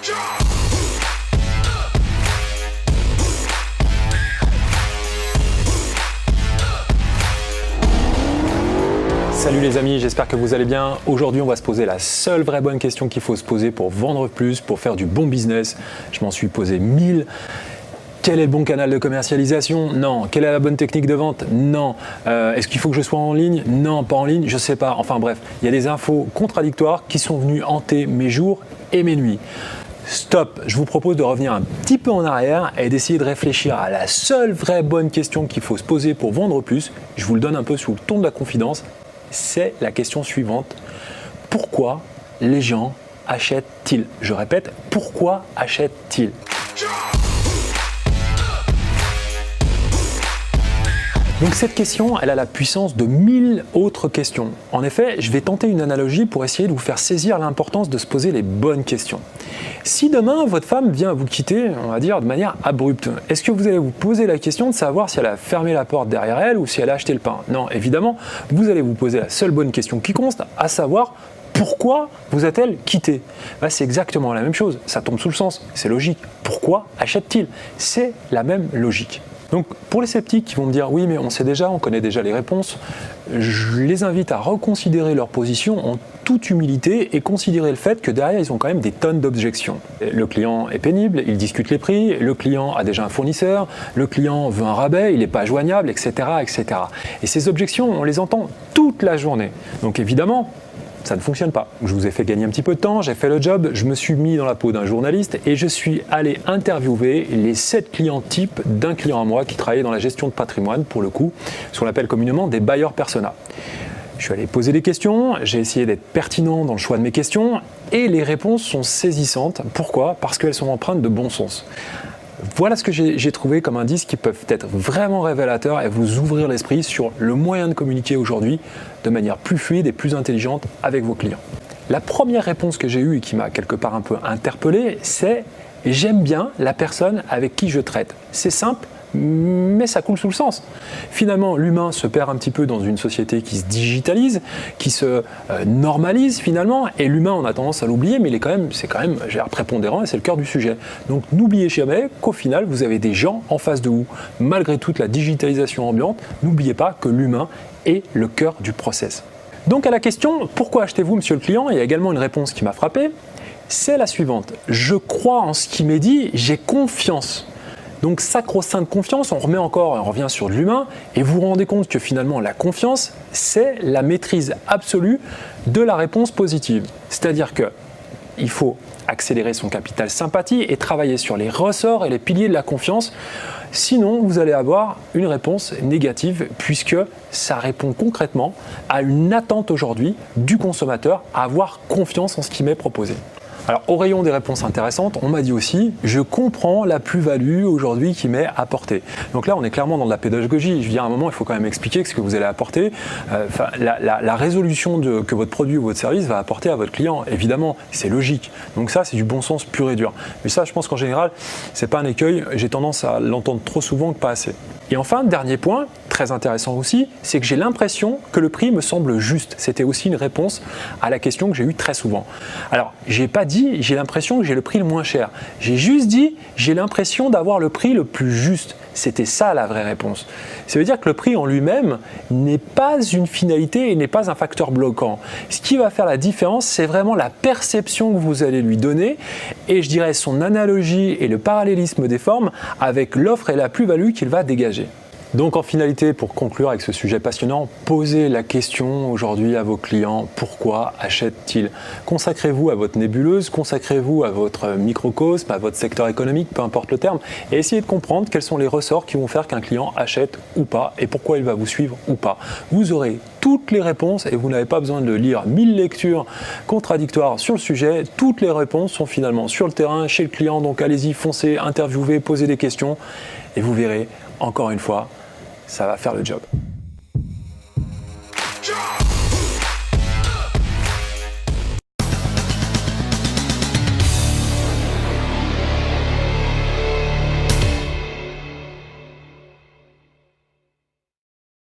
Salut les amis, j'espère que vous allez bien. Aujourd'hui, on va se poser la seule vraie bonne question qu'il faut se poser pour vendre plus, pour faire du bon business. Je m'en suis posé 1000. Quel est le bon canal de commercialisation? Non. Quelle est la bonne technique de vente? Non. Est-ce qu'il faut que je sois en ligne? Non, pas en ligne, je ne sais pas. Enfin bref, il y a des infos contradictoires qui sont venues hanter mes jours et mes nuits. Stop, je vous propose de revenir un petit peu en arrière et d'essayer de réfléchir à la seule vraie bonne question qu'il faut se poser pour vendre plus. Je vous le donne un peu sous le ton de la confidence. C'est la question suivante. Pourquoi les gens achètent-ils? Je répète, pourquoi achètent-ils? Donc cette question, elle a la puissance de 1000 autres questions. En effet, je vais tenter une analogie pour essayer de vous faire saisir l'importance de se poser les bonnes questions. Si demain, votre femme vient vous quitter, on va dire, de manière abrupte, est-ce que vous allez vous poser la question de savoir si elle a fermé la porte derrière elle ou si elle a acheté le pain? Non, évidemment, vous allez vous poser la seule bonne question qui compte, à savoir pourquoi vous a-t-elle quitté? C'est exactement la même chose, ça tombe sous le sens, c'est logique. Pourquoi achète-t-il? C'est la même logique. Donc pour les sceptiques qui vont me dire oui mais on sait déjà, on connaît déjà les réponses, je les invite à reconsidérer leur position en toute humilité et considérer le fait que derrière ils ont quand même des tonnes d'objections. Le client est pénible, il discute les prix, le client a déjà un fournisseur, le client veut un rabais, il n'est pas joignable, etc., etc. Et ces objections, on les entend toute la journée. Donc évidemment, ça ne fonctionne pas. Je vous ai fait gagner un petit peu de temps, j'ai fait le job, je me suis mis dans la peau d'un journaliste et je suis allé interviewer les 7 clients types d'un client à moi qui travaillait dans la gestion de patrimoine, pour le coup, ce qu'on appelle communément des buyers persona. Je suis allé poser des questions, j'ai essayé d'être pertinent dans le choix de mes questions et les réponses sont saisissantes. Pourquoi? Parce qu'elles sont empreintes de bon sens. Voilà ce que j'ai trouvé comme indices qui peuvent être vraiment révélateurs et vous ouvrir l'esprit sur le moyen de communiquer aujourd'hui de manière plus fluide et plus intelligente avec vos clients. La première réponse que j'ai eue et qui m'a quelque part un peu interpellé, c'est « j'aime bien la personne avec qui je traite ». C'est simple, mais ça coule sous le sens. Finalement, l'humain se perd un petit peu dans une société qui se digitalise, qui se normalise finalement, et l'humain, on a tendance à l'oublier, mais c'est quand même prépondérant et c'est le cœur du sujet. Donc n'oubliez jamais qu'au final, vous avez des gens en face de vous. Malgré toute la digitalisation ambiante, n'oubliez pas que l'humain est le cœur du process. Donc à la question « Pourquoi achetez-vous, monsieur le client ?» il y a également une réponse qui m'a frappé, c'est la suivante. « Je crois en ce qui m'est dit, j'ai confiance ». Donc sacro-sainte confiance, on revient sur l'humain et vous vous rendez compte que finalement la confiance, c'est la maîtrise absolue de la réponse positive. C'est-à-dire qu'il faut accélérer son capital sympathie et travailler sur les ressorts et les piliers de la confiance. Sinon, vous allez avoir une réponse négative puisque ça répond concrètement à une attente aujourd'hui du consommateur à avoir confiance en ce qui m'est proposé. Alors, au rayon des réponses intéressantes, on m'a dit aussi « je comprends la plus-value aujourd'hui qui m'est apportée ». Donc là, on est clairement dans de la pédagogie. Je veux dire, à un moment, il faut quand même expliquer ce que vous allez apporter, la résolution que votre produit ou votre service va apporter à votre client. Évidemment, c'est logique. Donc ça, c'est du bon sens pur et dur. Mais ça, je pense qu'en général, c'est pas un écueil. J'ai tendance à l'entendre trop souvent que pas assez. Et enfin, dernier point, très intéressant aussi, c'est que j'ai l'impression que le prix me semble juste. C'était aussi une réponse à la question que j'ai eue très souvent. Alors, j'ai pas dit j'ai l'impression que j'ai le prix le moins cher. J'ai juste dit j'ai l'impression d'avoir le prix le plus juste. C'était ça la vraie réponse. Ça veut dire que le prix en lui-même n'est pas une finalité et n'est pas un facteur bloquant. Ce qui va faire la différence, c'est vraiment la perception que vous allez lui donner et je dirais son analogie et le parallélisme des formes avec l'offre et la plus-value qu'il va dégager. Donc en finalité, pour conclure avec ce sujet passionnant, posez la question aujourd'hui à vos clients, pourquoi achètent-ils? Consacrez-vous à votre nébuleuse, consacrez-vous à votre microcosme, à votre secteur économique, peu importe le terme, et essayez de comprendre quels sont les ressorts qui vont faire qu'un client achète ou pas et pourquoi il va vous suivre ou pas. Vous aurez toutes les réponses et vous n'avez pas besoin de lire 1000 lectures contradictoires sur le sujet. Toutes les réponses sont finalement sur le terrain, chez le client, donc allez-y, foncez, interviewez, posez des questions et vous verrez, encore une fois, ça va faire le job.